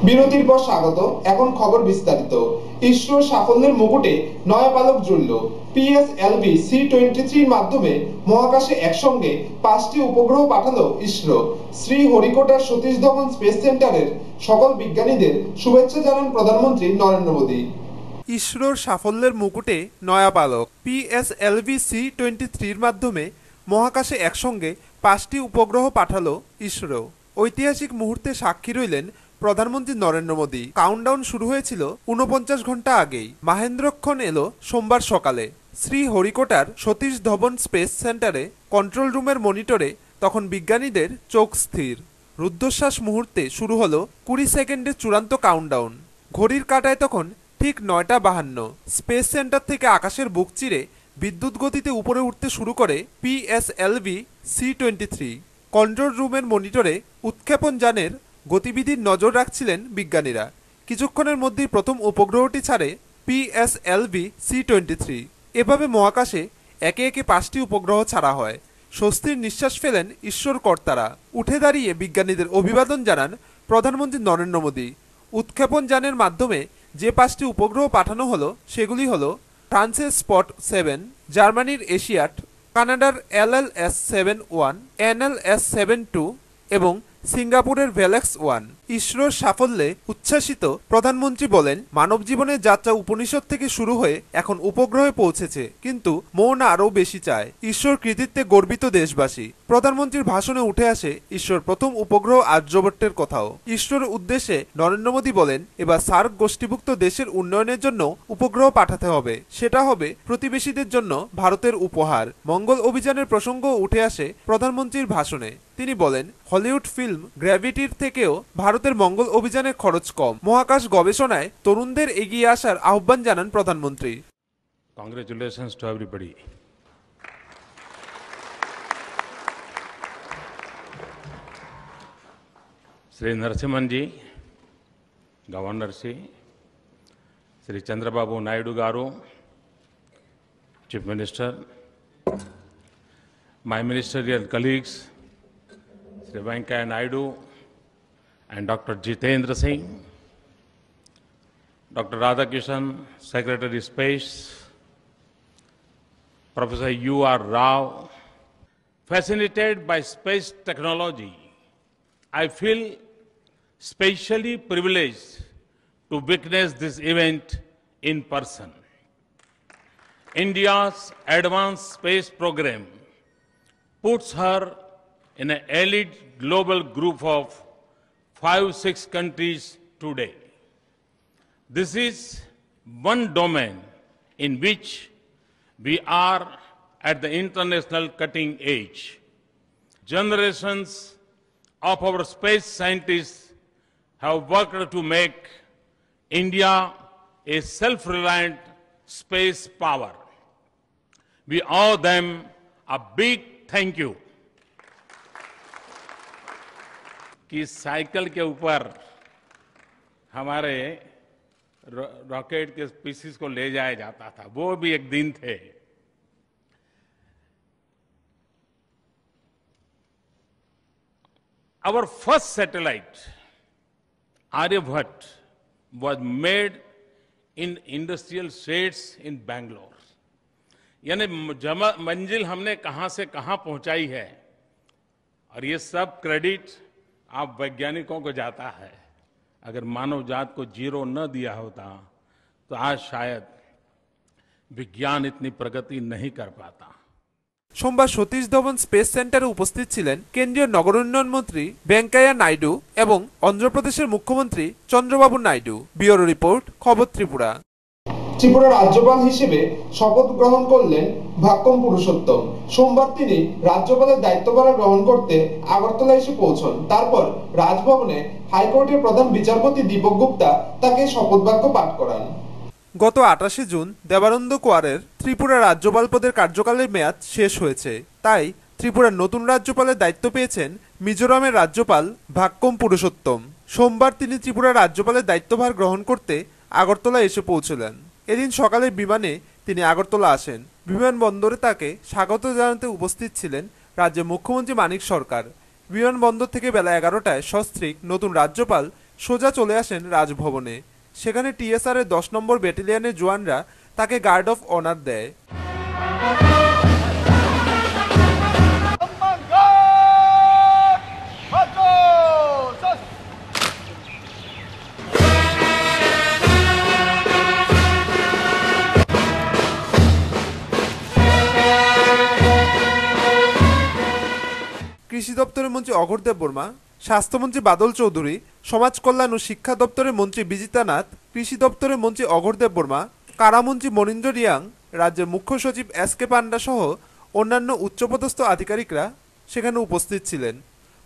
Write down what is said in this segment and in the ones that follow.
বিরতির পর স্বাগত। এখন খবর বিস্তারিত। ইসরোর সাফল্যের মুকুটে নয়া পালক জুড়ল। পিএসএলভি C-23 মাধ্যমে মহাকাশে একসঙ্গে 5টি উপগ্রহ পাঠালো ইসরো। শ্রীহরিকোটার সতীশ ধাওয়ান স্পেস সেন্টারের সকল বিজ্ঞানীদের শুভেচ্ছা জানান প্রধানমন্ত্রী নরেন্দ্র মোদী। ইসরোর সাফল্যের মুকুটে নয়া পালক। পিএসএলভি C-23 মাধ্যমে মহাকাশে একসঙ্গে 5টি উপগ্রহ পাঠালো ইসরো। ঐতিহাসিক মুহূর্তে সাক্ষী রইলেন প্রধানমন্ত্রী নরেন্দ্র মোদী। কাউন্টডাউন শুরু হয়েছিল 49 ঘন্টা আগেই। মাহেন্দ্রক্ষণ এলো সোমবার সকালে। শ্রীহরিকোটার সতীশ ধাওয়ান স্পেস সেন্টারে কন্ট্রোল রুমের মনিটরে তখন বিজ্ঞানীদের চোখ স্থির। রুদ্ধশ্বাস মুহূর্তে শুরু হলো 20 সেকেন্ডের চূড়ান্ত কাউন্টডাউন। ঘড়ির কাঁটায় তখন ঠিক 9:52। স্পেস সেন্টার থেকে আকাশের বুক চিরে বিদ্যুৎ গতিতে উপরে উঠতে শুরু করে পিএসএলভি C-23। কন্ট্রোল রুমের মনিটরে উৎক্ষেপণ যানের গতিবিধির নজর রাখছিলেন বিজ্ঞানীরা। কিছুক্ষণের মধ্যেই প্রথম উপগ্রহটি ছাড়ে পিএসএলভি C-23। এভাবে মহাকাশে একে একে 5টি উপগ্রহ ছাড়া হয়। স্বস্তির নিঃশ্বাস ফেলেন ঈশ্বর কর্তারা। উঠে দাঁড়িয়ে বিজ্ঞানীদের অভিবাদন জানান প্রধানমন্ত্রী নরেন্দ্র মোদী। উৎক্ষেপণ যানের মাধ্যমে যে 5টি উপগ্রহ পাঠানো হলো সেগুলি হলো ফ্রান্সের স্পট 7, জার্মানির এশিয়াট, কানাডার LLS-71, NLS-72 এবং সিঙ্গাপুরের ভেলেক্স-1। ইসরোর সাফল্যে উচ্ছ্বাসিত প্রধানমন্ত্রী বলেন, মানব জীবনের যাত্রা উপনিষদ থেকে শুরু হয়ে এখন উপগ্রহে পৌঁছেছে, কিন্তু মন আরও বেশি চায়। ঈশ্বর কৃতিত্বে গর্বিত দেশবাসী। প্রধানমন্ত্রীর ভাষণে উঠে আসে ঈশ্বর প্রথম উপগ্রহ আর্যভট্টের কথাও। ইসরোর উদ্দেশ্যে নরেন্দ্র মোদী বলেন, এবার সার্ক গোষ্ঠীভুক্ত দেশের উন্নয়নের জন্য উপগ্রহ পাঠাতে হবে। সেটা হবে প্রতিবেশীদের জন্য ভারতের উপহার। মঙ্গল অভিযানের প্রসঙ্গও উঠে আসে প্রধানমন্ত্রীর ভাষণে। তিনি বলেন, হলিউড ফিল্ম গ্র্যাভিটির থেকেও ভারতের মঙ্গল অভিযানের খরচ কম। মহাকাশ গবেষণায় তরুণদের এগিয়ে আসার আহ্বান জানান প্রধানমন্ত্রী। Congratulations to everybody. Sri Narasimhan ji, Governor Sri, Sri Chandrababu Naidu Garu, Chief Minister, my ministerial colleagues, Sri Venkaiah Naidu and Dr. Jitendra Singh, Dr. Radhakishan, Secretary Space, Professor U.R. Rao. Fascinated by space technology, I feel specially privileged to witness this event in person. India's advanced space program puts her in an elite global group of 5-6 countries today. This is one domain in which we are at the international cutting edge. Generations of our space scientists have worked to make India a self-reliant space power. We owe them a big thank you. कि cycle के ऊपर हमारे rocket के pieces को ले जाया जाता था, वो भी एक दिन थे। Our first satellite, Aryabhat, was made in industrial sheds in Bangalore. यानी मंजिल हमने कहां से कहां पहुंचाई है, और ये सब क्रेडिट आप वैज्ञानिकों को जाता है। अगर मानव जात को जीरो न दिया होता तो आज शायद विज्ञान इतनी प्रगति नहीं कर पाता। সোমবার সতীশ ধাওয়ান স্পেস সেন্টারে উপস্থিত ছিলেন কেন্দ্রীয় নগরোন্নয়ন মন্ত্রী ভেঙ্কাইয়া নাইডু এবং অন্ধ্রপ্রদেশের মুখ্যমন্ত্রী চন্দ্রবাবু নাইডু। ব্যুরো রিপোর্ট, খবর ত্রিপুরা। ত্রিপুরা রাজ্যপাল হিসেবে শপথ গ্রহণ করলেন ভাক্কম পুরুষোত্তম। সোমবার তিনি রাজ্যপালের দায়িত্বভার গ্রহণ করতে আগরতলা এসে পৌঁছন। তারপর রাজভবনে হাইকোর্টের প্রধান বিচারপতি দীপক গুপ্তা তাকে শপথ বাক্য পাঠ করান। গত 28 জুন দেবানন্দ কোয়ারের ত্রিপুরা রাজ্যপাল পদের কার্যকালের মেয়াদ শেষ হয়েছে। তাই ত্রিপুরার নতুন রাজ্যপালের দায়িত্ব পেয়েছেন মিজোরামের রাজ্যপাল ভাক্কম পুরুষোত্তম। সোমবার তিনি ত্রিপুরার রাজ্যপালের দায়িত্বভার গ্রহণ করতে আগরতলা এসে পৌঁছলেন। এদিন সকালে বিমানে তিনি আগরতলা আসেন। বিমানবন্দরে তাকে স্বাগত জানাতে উপস্থিত ছিলেন রাজ্যের মুখ্যমন্ত্রী মানিক সরকার। বিমানবন্দর থেকে বেলা 11টায় সস্ত্রীক নতুন রাজ্যপাল সোজা চলে আসেন রাজভবনে। সেখানে টিএসআর এর 10 নম্বর ব্যাটালিয়নের জওয়ানরা তাকে গার্ড অফ অনার দেয়। কৃষি দপ্তরের মন্ত্রী অঘোরদেব বর্মা, স্বাস্থ্যমন্ত্রী বাদল চৌধুরী, সমাজ কল্যাণ ও শিক্ষা দপ্তরের মন্ত্রী বিজিতা নাথ, কৃষি দপ্তরের মন্ত্রী অঘোরদেব বর্মা, কারামন্ত্রী মনীন্দ্র রিয়াং, রাজ্যের মুখ্য সচিব এস.কে. পান্ডা সহ অন্যান্য উচ্চপদস্থ আধিকারিকরা সেখানে উপস্থিত ছিলেন।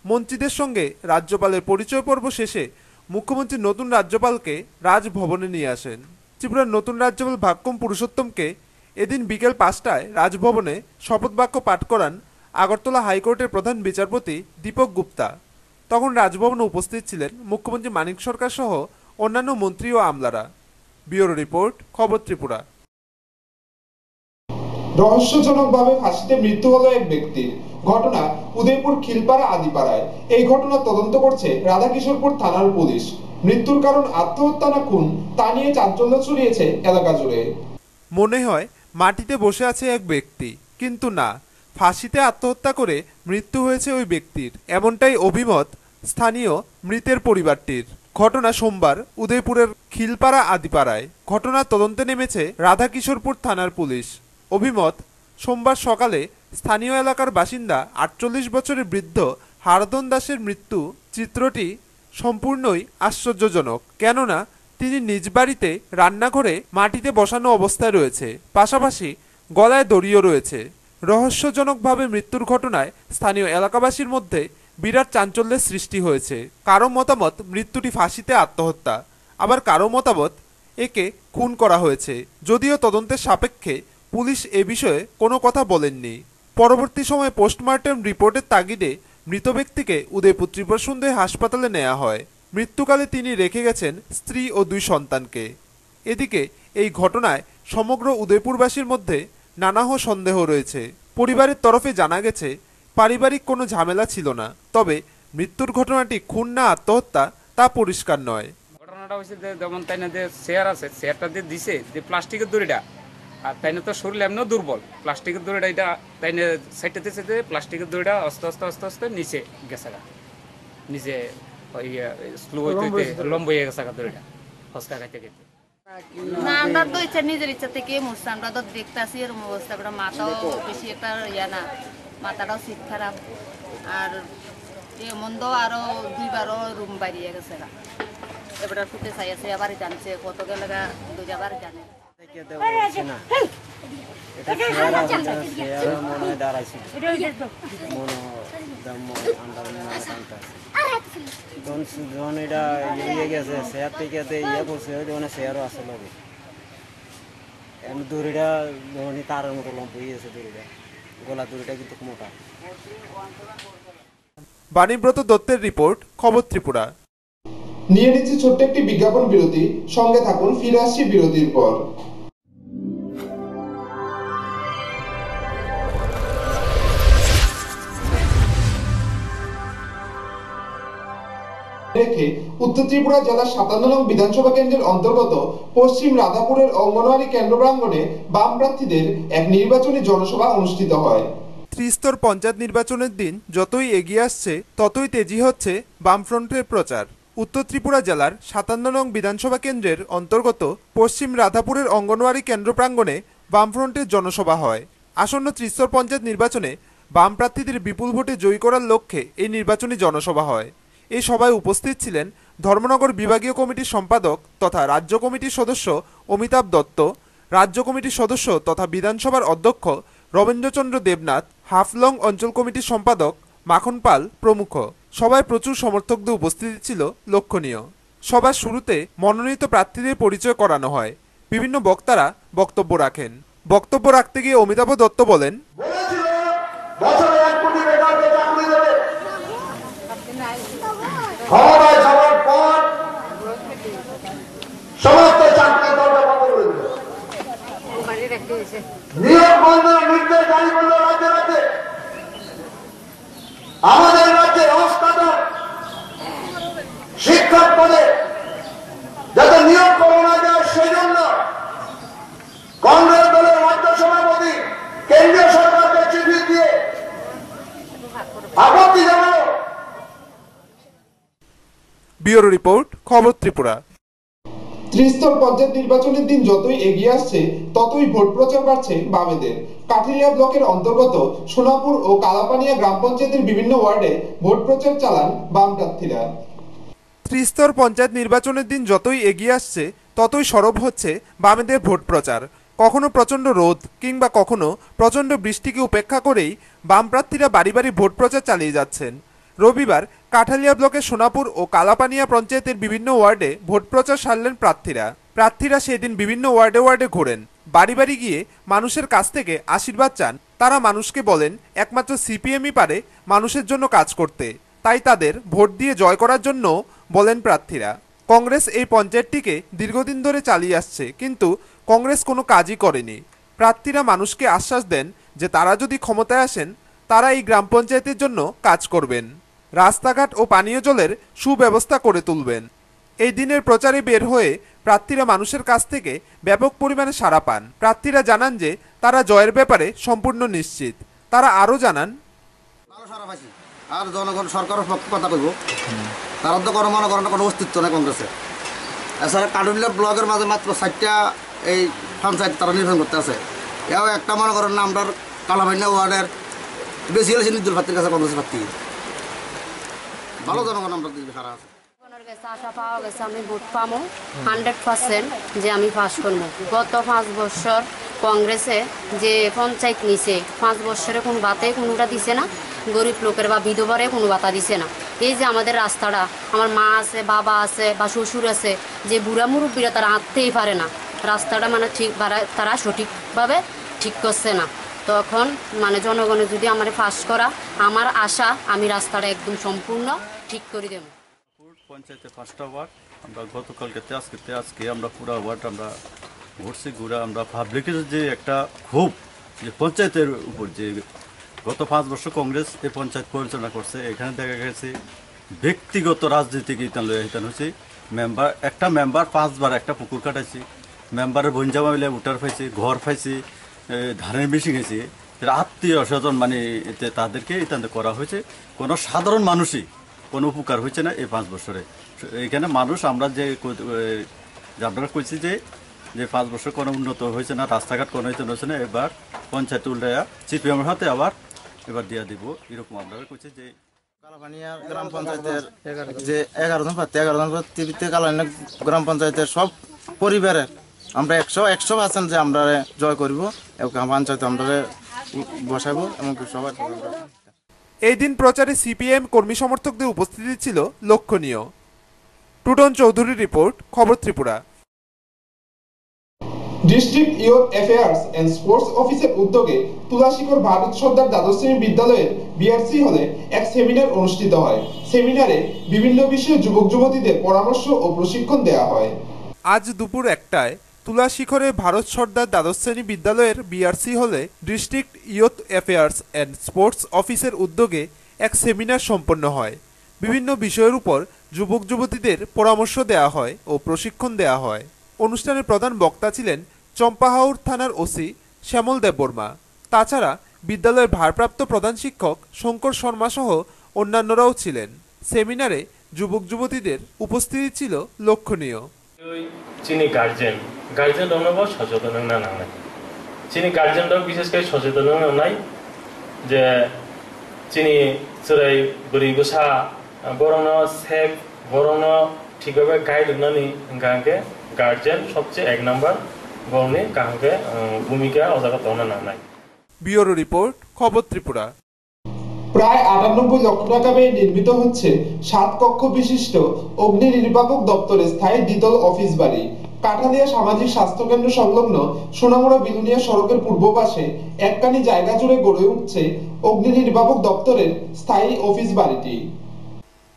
মন্ত্রীদের সঙ্গে রাজ্যপালের পরিচয় পর্ব শেষে মুখ্যমন্ত্রী নতুন রাজ্যপালকে রাজভবনে নিয়ে আসেন। ত্রিপুরার নতুন রাজ্যপাল ভাক্যম পুরুষোত্তমকে এদিন বিকেল 5টায় রাজভবনে শপথ বাক্য পাঠ করান আগরতলা হাইকোর্টের প্রধান বিচারপতি দীপক গুপ্তা। তখন রাজভবনে উপস্থিত ছিলেন মুখ্যমন্ত্রী মানিক সরকার সহ অন্যান্য মন্ত্রী ও আমলারা। ব্যুরো রিপোর্ট, খবর ত্রিপুরা। রহস্যজনকভাবে ফাঁসিতে মৃত্যু হলো এক ব্যক্তির। ঘটনা উদয়পুর খিলপাড়া আদিপাড়ায়। এই ঘটনা তদন্ত করছে রাধাকিশোরপুর থানার পুলিশ। মৃত্যুর কারণ আত্মহত্যা না খুন তা নিয়ে চাঞ্চল্য ছড়িয়েছে এলাকা জুড়ে। মনে হয় মাটিতে বসে আছে এক ব্যক্তি, কিন্তু না, ফাঁসিতে আত্মহত্যা করে মৃত্যু হয়েছে ওই ব্যক্তির, এমনটাই অভিমত স্থানীয় মৃতের পরিবারটির। ঘটনা সোমবার উদয়পুরের খিলপাড়া আদিপাড়ায়। ঘটনার তদন্তে নেমেছে রাধাকিশোরপুর থানার পুলিশ। অভিমত, সোমবার সকালে স্থানীয় এলাকার বাসিন্দা 48 বছরের বৃদ্ধ হারদন দাসের মৃত্যু চিত্রটি সম্পূর্ণই আশ্চর্যজনক। কেননা তিনি নিজ বাড়িতে রান্নাঘরে মাটিতে বসানো অবস্থায় রয়েছে, পাশাপাশি গলায় দড়িও রয়েছে। রহস্যজনকভাবে মৃত্যুর ঘটনায় স্থানীয় এলাকাবাসীর মধ্যে বিরাট চাঞ্চল্যের সৃষ্টি হয়েছে। কারো মতামত মৃত্যুটি ফাঁসিতে আত্মহত্যা, আবার কারো মতামত একে খুন করা হয়েছে। যদিও তদন্তের সাপেক্ষে পুলিশ এ বিষয়ে কোনো কথা বলেননি। পরবর্তী সময়ে পোস্টমর্টেম রিপোর্টের তাগিদে মৃত ব্যক্তিকে উদয়পুর ত্রিপুরা সুন্দরী হাসপাতালে নেওয়া হয়। মৃত্যুকালে তিনি রেখে গেছেন স্ত্রী ও 2 সন্তানকে। এদিকে এই ঘটনায় সমগ্র উদয়পুরবাসীর মধ্যে নানাহ সন্দেহ রয়েছে। পরিবারের তরফে জানা গেছে পারিবারিক কোনো ঝামেলা ছিল না, তবে মৃত্যুর ঘটনাটি খুন না আত্মহত্যা তা পরিষ্কার নয়। ঘটনাটা হচ্ছে যেমন তাই না যে চেয়ার আছে, চেয়ারটা দিয়ে দিছে যে প্লাস্টিকের দড়িটা, আর তাই না তো শরীর এমনিও দুর্বল, প্লাস্টিকের দড়িটা এটা তাই না সাইডে দিয়েছে যে প্লাস্টিকের দড়িটা আস্তে আস্তে আস্তে আস্তে নিচে গেছে, নিচে স্লো হইতে লম্ব হয়ে গেছে দড়িটা ফসকা খাইতে খাইতে। না, আমরা তো নিজের ইচ্ছা থেকে মরছি, আমরা তো দেখতেছি এরকম অবস্থা। মাথাও বেশি একটা না, মাথাটাও শীত খারাপ, আর এমন তো আরো 2বারও রুম বাড়িয়ে গেছে। এবার ফুটে চাই আছে, আবার জানছে কত গেলে 2বার জানে। যখন এটা ইয়ে গেছে শেয়ার থেকে ইয়ে করছে শেয়ারও আছে লগে দড়িটা যখন তারের মতো লম্প হয়ে গেছে, দড়িটা গলা দড়িটা কিন্তু মোটা। বাণীব্রত দত্তের রিপোর্ট, খবর ত্রিপুরা। নিয়ে নিচ্ছে ছোট্ট একটি বিজ্ঞাপন বিরতি, সঙ্গে থাকুন, ফিরে আসছি বিরতির পর। রেখে উত্তর ত্রিপুরা জেলার 57 নং বিধানসভা কেন্দ্রের অন্তর্গত পশ্চিম রাধাপুরের অঙ্গনওয়াড়ি কেন্দ্র প্রাঙ্গণে বাম প্রার্থীদের এক নির্বাচনী জনসভা অনুষ্ঠিত হয়। ত্রিস্তর পঞ্চায়েত নির্বাচনের দিন যতই এগিয়ে আসছে ততই তেজি হচ্ছে বামফ্রন্টের প্রচার। উত্তর ত্রিপুরা জেলার 57 নং বিধানসভা কেন্দ্রের অন্তর্গত পশ্চিম রাধাপুরের অঙ্গনওয়াড়ি কেন্দ্র প্রাঙ্গণে বামফ্রন্টের জনসভা হয়। আসন্ন ত্রিস্তর পঞ্চায়েত নির্বাচনে বাম প্রার্থীদের বিপুল ভোটে জয়ী করার লক্ষ্যে এই নির্বাচনী জনসভা হয়। এই সভায় উপস্থিত ছিলেন ধর্মনগর বিভাগীয় কমিটির সম্পাদক তথা রাজ্য কমিটির সদস্য অমিতাভ দত্ত, রাজ্য কমিটির সদস্য তথা বিধানসভার অধ্যক্ষ রবীন্দ্রচন্দ্র দেবনাথ, হাফলং অঞ্চল কমিটির সম্পাদক মাখন পাল প্রমুখ। সভায় প্রচুর সমর্থকদের উপস্থিতি ছিল লক্ষণীয়। সভার শুরুতে মনোনীত প্রার্থীদের পরিচয় করানো হয়। বিভিন্ন বক্তারা বক্তব্য রাখেন। বক্তব্য রাখতে গিয়ে অমিতাভ দত্ত বলেন, ক্ষমতায় যাওয়ার পর সমস্ত চাকরি দরজা বন্ধ করে দিল, নিয়োগ বন্ধ, নির্দেশ জারি করল রাজ্যে রাজ্যে। আমাদের রাজ্যে অষ্টাদশ শিক্ষক পদে ব্যুরো রিপোর্ট, খবর ত্রিপুরা। ত্রিস্তর পঞ্চায়েত নির্বাচনের দিন যতই এগিয়ে আসছে ততই ভোট প্রচার বাড়ছে বামেদের। কাঠালিয়া ব্লকের অন্তর্গত সোনাপুর ও কালাপানিয়া গ্রাম পঞ্চায়েতের বিভিন্ন ওয়ার্ডে ভোট প্রচার চালান বাম প্রার্থীরা। ত্রিস্তর পঞ্চায়েত নির্বাচনের দিন যতই এগিয়ে আসছে ততই সরব হচ্ছে বামেদের ভোট প্রচার। কখনো প্রচণ্ড রোদ কিংবা কখনো প্রচণ্ড বৃষ্টিকে উপেক্ষা করেই বাম প্রার্থীরা বাড়ি বাড়ি ভোট প্রচার চালিয়ে যাচ্ছেন। রবিবার কাঠালিয়া ব্লকের সোনাপুর ও কালাপানিয়া পঞ্চায়েতের বিভিন্ন ওয়ার্ডে ভোট প্রচার সারলেন প্রার্থীরা সেদিন বিভিন্ন ওয়ার্ডে ওয়ার্ডে ঘোরেন। বাড়ি বাড়ি গিয়ে মানুষের কাছ থেকে আশীর্বাদ চান। তারা মানুষকে বলেন একমাত্র সিপিএমই পারে মানুষের জন্য কাজ করতে, তাই তাদের ভোট দিয়ে জয় করার জন্য বলেন প্রার্থীরা। কংগ্রেস এই পঞ্চায়েতটিকে দীর্ঘদিন ধরে চালিয়ে আসছে, কিন্তু কংগ্রেস কোনো কাজই করেনি। প্রার্থীরা মানুষকে আশ্বাস দেন যে তারা যদি ক্ষমতায় আসেন তারা এই গ্রাম পঞ্চায়েতের জন্য কাজ করবেন, রাস্তাঘাট ও পানীয় জলের সুব্যবস্থা করে তুলবেন। এই দিনের প্রচারে বের হয়ে প্রার্থীরা মানুষের কাছ থেকে ব্যাপক পরিমাণে সাড়া পান। প্রার্থীরা জানান যে তারা জয়ের ব্যাপারে সম্পূর্ণ নিশ্চিত। তারা আরও জানান, আর জনগণ সরকারের পক্ষে কথা বলবো, তারা তো কোনো মনে করেন কোনো অস্তিত্ব নেই কংগ্রেসের। এছাড়া কাঠুলিয়া ব্লকের মাঝে মাত্র 4টা এই পঞ্চায়েত তারা নির্বাচন করতে আছে। এও একটা মনে করেন না আমরা কালাপানিয়া ওয়ার্ডের বেশি হয়েছে নির্দল প্রার্থীর কাছে কংগ্রেস প্রার্থী ভালো জনগণ আমরা খারাপ আছে। আশা পাওয়া গেছে আমি ভোট পাবো 100% যে আমি পাস করবো। গত 5 বছর কংগ্রেসে যে পঞ্চায়েত নিছে 5 বছরে কোনো বাতে কোনোটা দিছে না, গরিব লোকের বা বিধবারে কোনো বাতা দিছে না। এই যে আমাদের রাস্তাটা, আমার মা আছে, বাবা আছে বা শ্বশুর আছে, যে বুড়া মুরব্বীরা তারা হাঁটতেই পারে না, রাস্তাটা মানে ঠিক তারা সঠিকভাবে ঠিক করছে না। তখন মানে জনগণের যদি আমার পাস করা, আমার আশা আমি রাস্তাটা একদম সম্পূর্ণ ঠিক করে দেবো। পঞ্চায়েতে 5টা ওয়ার্ড আমরা গতকালকে আজকে আমরা পুরো ওয়ার্ড আমরা ঘুরছি। আমরা পাবলিকের যে একটা ক্ষোভ যে পঞ্চায়েতের উপর, যে গত 5 বছর কংগ্রেস এই পঞ্চায়েত পরিচালনা করছে, এখানে দেখা গেছে ব্যক্তিগত রাজনীতিকে ইতান হয়েছে। একটা মেম্বার 5 বার একটা পুকুর কাটাইছি, মেম্বারের বঞ্জামা মিলে উঠার পাইছে, ঘর পাইছে, ধানের মেশিন গেছে, আত্মীয় স্বজন মানে এতে তাদেরকে ইতান করা হয়েছে। কোনো সাধারণ মানুষই কোনো উপকার হয়েছে না এই 5 বছরে। এখানে মানুষ আমরা যে আপনারা কইছি যে 5 বছর কোনো উন্নত হয়েছে না, রাস্তাঘাট কোনো হয়েছে না, এবার পঞ্চায়েত উল্টায়া সিপিএমের হাতে আবার এবার দিয়া দিব, এরকম আপনারা কইছি। যে কালাপানিয়া গ্রাম পঞ্চায়েতের যে 11 জন প্রার্থী কালাপানিয়া গ্রাম পঞ্চায়েতের সব পরিবারের আমরা 100% যে আমরা জয় করব, পঞ্চায়েত আমরা বসাবো এবং সবাই। এই দিন প্রচারে সিপিএম কর্মী সমর্থকদের উপস্থিতি ছিল লক্ষণীয়। টুটন চৌধুরীর রিপোর্ট, খবর Tripura. District youth affairs and sports অফিসের উদ্যোগে তুলাশিখর ভারত সর্দার দ্বাদশ শ্রেণী বিদ্যালয়ের বিআরসি হলে এক সেমিনার অনুষ্ঠিত হয়। সেমিনারে বিভিন্ন বিষয়ে যুবক যুবতীদের পরামর্শ ও প্রশিক্ষণ দেওয়া হয়। আজ দুপুর 1টায় তুলাশিখরে ভারত সর্দার দ্বাদশ শ্রেণী বিদ্যালয়ের বিআরসি হলে district youth affairs and sports অফিসের উদ্যোগে এক সেমিনার সম্পন্ন হয়। বিভিন্ন বিষয়ের উপর যুবক যুবতীদের পরামর্শ দেওয়া হয় ও প্রশিক্ষণ দেওয়া হয়। অনুষ্ঠানের প্রধান বক্তা ছিলেন চম্পাহাওর থানার ওসি শ্যামল দেববর্মা। তাছাড়া বিদ্যালয়ের ভারপ্রাপ্ত প্রধান শিক্ষক শঙ্কর শর্মা সহ অন্যান্যরাও ছিলেন। সেমিনারে যুবক যুবতীদের উপস্থিতি ছিল লক্ষণীয়। চিনি গার্জেন অনুভব সচেতন না নাই চিনি গার্জেনরাও বিশেষ করে সচেতন নাই যে চিনি চোরাই বুড়ি গোসা বরণ সেফ বরণ ঠিকভাবে গাইড নানি গাঁকে গার্জেন সবচেয়ে 1 নম্বর বরণে কাহকে ভূমিকা অজাগত না নাই। ব্যুরো রিপোর্ট, খবর ত্রিপুরা। প্রায় 98 লক্ষ টাকা ব্যয়ে নির্মিত হচ্ছে 7 কক্ষ বিশিষ্ট অগ্নি নির্বাপক দপ্তরের স্থায়ী দ্বিতল অফিস বাড়ি। কাঠালিয়া সামাজিক স্বাস্থ্য কেন্দ্র সংলগ্ন সোনামুড়া বিলুনিয়া সড়কের পূর্ব পাশে একখানি জায়গা জুড়ে গড়ে উঠছে অগ্নি নির্বাপক দপ্তরের স্থায়ী অফিস বাড়িটি।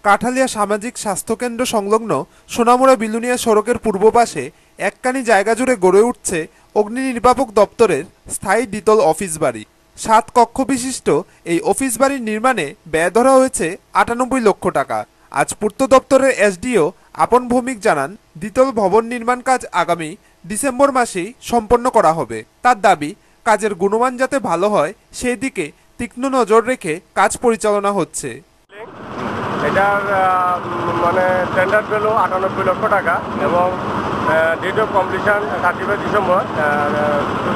কাঠালিয়া সামাজিক স্বাস্থ্য কেন্দ্র সংলগ্ন সোনামুড়া বিলুনিয়া সড়কের পূর্ব পাশে একখানি জায়গা জুড়ে গড়ে উঠছে অগ্নি নির্বাপক দপ্তরের স্থায়ী দ্বিতল অফিস বাড়ি। 7 কক্ষ বিশিষ্ট এই অফিস বাড়ির নির্মাণে ব্যয় ধরা হয়েছে 98 লক্ষ টাকা। আজ পূর্ত দপ্তরের এসডিও আপন ভৌমিক জানান, দ্বিতল ভবন নির্মাণ কাজ আগামী ডিসেম্বর মাসেই সম্পন্ন করা হবে। তার দাবি, কাজের গুণমান যাতে ভালো হয় সেই দিকে তীক্ষ্ণ নজর রেখে কাজ পরিচালনা হচ্ছে। এটার মানে টেন্ডার পেল 98 লক্ষ টাকা এবং ডেট অফ কমপ্লিশন 31 ডিসেম্বর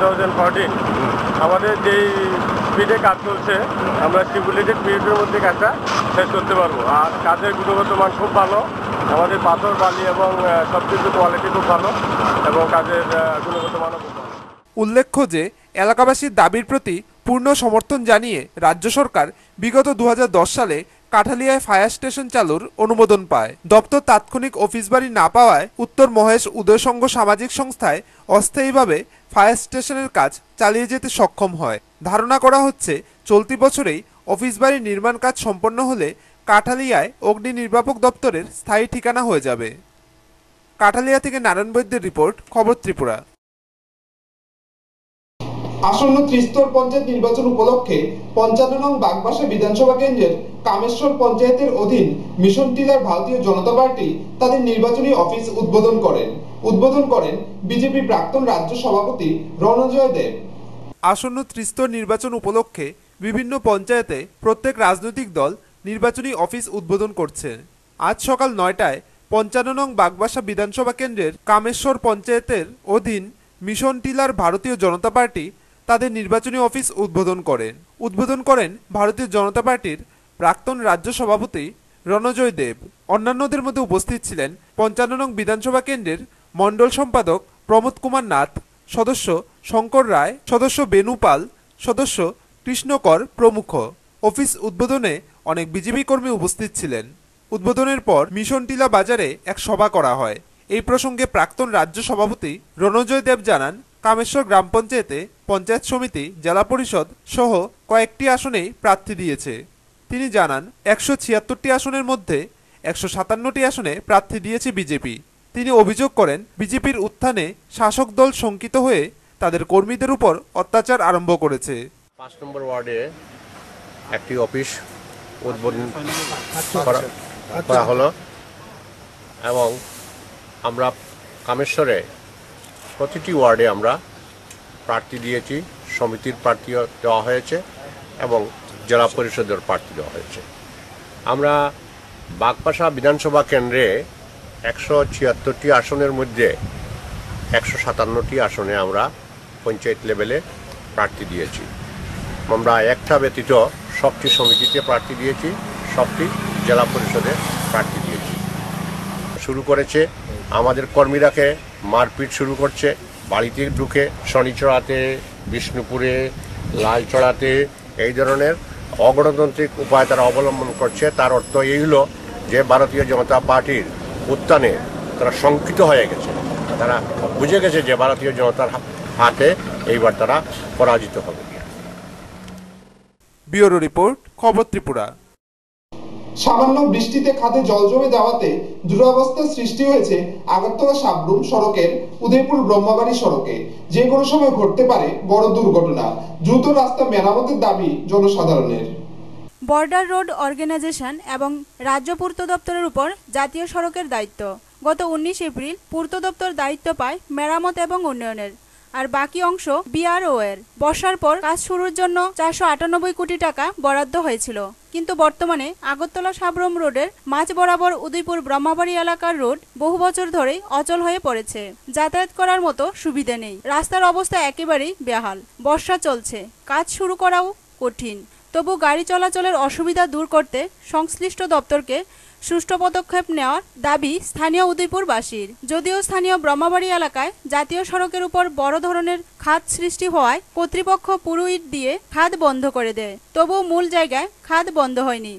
2014। আমাদের যেই স্পিডে কাজ চলছে আমরা স্টিপুলেটেড পিরিয়ডের মধ্যে কাজটা শেষ করতে পারবো। আর কাজের গুণগত মান খুব ভালো, আমাদের পাথর বালি এবং সব কিছু কোয়ালিটি খুব ভালো এবং কাজের গুণগত মানও খুব ভালো। উল্লেখ্য যে এলাকাবাসীর দাবির প্রতি পূর্ণ সমর্থন জানিয়ে রাজ্য সরকার বিগত 2010 সালে কাঠালিয়ায় ফায়ার স্টেশন চালুর অনুমোদন পায়। দপ্তর তাৎক্ষণিক অফিস বাড়ি না পাওয়ায় উত্তর মহেশ উদয় সংঘ সামাজিক সংস্থায় অস্থায়ীভাবে ফায়ার স্টেশনের কাজ চালিয়ে যেতে সক্ষম হয়। ধারণা করা হচ্ছে চলতি বছরেই অফিস বাড়ির নির্মাণ কাজ সম্পন্ন হলে কাঠালিয়ায় অগ্নি নির্বাপক দপ্তরের স্থায়ী ঠিকানা হয়ে যাবে। কাঠালিয়া থেকে নারায়ণ বৈদ্যের রিপোর্ট, খবর ত্রিপুরা। আসন্ন ত্রিস্তর পঞ্চায়েত নির্বাচন উপলক্ষে 55 নং বাগবাসা বিধানসভা কেন্দ্রের কামেশ্বর পঞ্চায়েতের অধীন মিশন টিলার ভারতীয় জনতা পার্টি তাদের নির্বাচনী অফিস উদ্বোধন করেন বিজেপি প্রাক্তন রাজ্য সভাপতি রণজয় দেব। আসন্ন ত্রিস্তর নির্বাচন উপলক্ষে বিভিন্ন পঞ্চায়েতে প্রত্যেক রাজনৈতিক দল নির্বাচনী অফিস উদ্বোধন করছে। আজ সকাল 9টায় 55 নং বাগবাসা বিধানসভা কেন্দ্রের কামেশ্বর পঞ্চায়েতের অধীন মিশন টিলার ভারতীয় জনতা পার্টি তাদের নির্বাচনী অফিস উদ্বোধন করেন ভারতীয় জনতা পার্টির প্রাক্তন রাজ্য সভাপতি রণজয় দেব। অন্যান্যদের মধ্যে উপস্থিত ছিলেন 55 নং বিধানসভা কেন্দ্রের মণ্ডল সম্পাদক প্রমোদ কুমার নাথ, সদস্য শঙ্কর রায়, সদস্য বেনু পাল, সদস্য কৃষ্ণকর প্রমুখ। অফিস উদ্বোধনে অনেক বিজেপি কর্মী উপস্থিত ছিলেন। উদ্বোধনের পর মিশন টিলা বাজারে এক সভা করা হয়। এই প্রসঙ্গে প্রাক্তন রাজ্য সভাপতি রণজয় দেব জানান, কামেশ্বর গ্রাম পঞ্চায়েতে পঞ্চায়েত সমিতি, জেলা পরিষদ সহ কয়েকটি আসনেই প্রার্থী দিয়েছে। তিনি জানান 176টি আসনের মধ্যে 157টি আসনে প্রার্থী দিয়েছে বিজেপি। তিনি অভিযোগ করেন বিজেপির উত্থানে শাসক দল শঙ্কিত হয়ে তাদের কর্মীদের উপর অত্যাচার আরম্ভ করেছে। 5 নম্বর ওয়ার্ডে একটি অফিস উদ্বোধন করা হলো এবং আমরা কামেশ্বরে প্রতিটি ওয়ার্ডে আমরা প্রার্থী দিয়েছি। সমিতির প্রার্থী দেওয়া হয়েছে এবং জেলা পরিষদের প্রার্থী দেওয়া হয়েছে। আমরা বাগবাসা বিধানসভা কেন্দ্রে 176টি আসনের মধ্যে 157টি আসনে আমরা পঞ্চায়েত লেভেলে প্রার্থী দিয়েছি। আমরা একটা ব্যতীত সবটি সমিতিতে প্রার্থী দিয়েছি, সবটি জেলা পরিষদে প্রার্থী দিয়েছি। শুরু করেছে আমাদের কর্মীরাকে মারপিট শুরু করছে, বাড়িতে ঢুকে শনিচড়াতে, বিষ্ণুপুরে, লালচড়াতে এই ধরনের অগণতান্ত্রিক উপায় তারা অবলম্বন করছে। তার অর্থ এই হলো যে ভারতীয় জনতা পার্টির উত্থানে তারা শঙ্কিত হয়ে গেছে, তারা বুঝে গেছে যে ভারতীয় জনতার হাতে এইবার তারা পরাজিত হবে। ব্যুরো রিপোর্ট, খবর ত্রিপুরা। সামান্য বৃষ্টিতে খাদে জল জমে যাওয়াতে দুরবস্থার সৃষ্টি হয়েছে আগরতলা সাবরুম সড়কের উদয়পুর ব্রহ্মাবাড়ি সড়কে। যে কোনো সময় ঘটতে পারে বড় দুর্ঘটনা। দ্রুত রাস্তা মেরামতের দাবি জনসাধারণের। বর্ডার রোড অর্গানাইজেশন এবং রাজ্য পূর্ত দপ্তরের উপর জাতীয় সড়কের দায়িত্ব। গত 19 এপ্রিল পূর্ত দপ্তর দায়িত্ব পায় মেরামত এবং উন্নয়নের, আর বাকি অংশ বিআরও এর। বর্ষার পর কাজ শুরুর জন্য 498 কোটি টাকা বরাদ্দ হয়েছিল, কিন্তু বর্তমানে আগরতলা সাবরুম রোডের মাঝ বরাবর উদয়পুর ব্রহ্মাবাড়ি এলাকার রোড বহু বছর ধরেই অচল হয়ে পড়েছে। যাতায়াত করার মতো সুবিধা নেই, রাস্তার অবস্থা একেবারেই বেহাল। বর্ষা চলছে, কাজ শুরু করাও কঠিন। তবু গাড়ি চলাচলের অসুবিধা দূর করতে সংশ্লিষ্ট দপ্তরকে সুষ্ঠু পদক্ষেপ নেওয়ার দাবি স্থানীয় উদয়পুরবাসীর। যদিও স্থানীয় ব্রহ্মাবাড়ি এলাকায় জাতীয় সড়কের উপর বড় ধরনের খাদ সৃষ্টি হওয়ায় কর্তৃপক্ষ পুরো ইট দিয়ে খাদ বন্ধ করে দেয়, তবুও মূল জায়গায় খাদ বন্ধ হয়নি।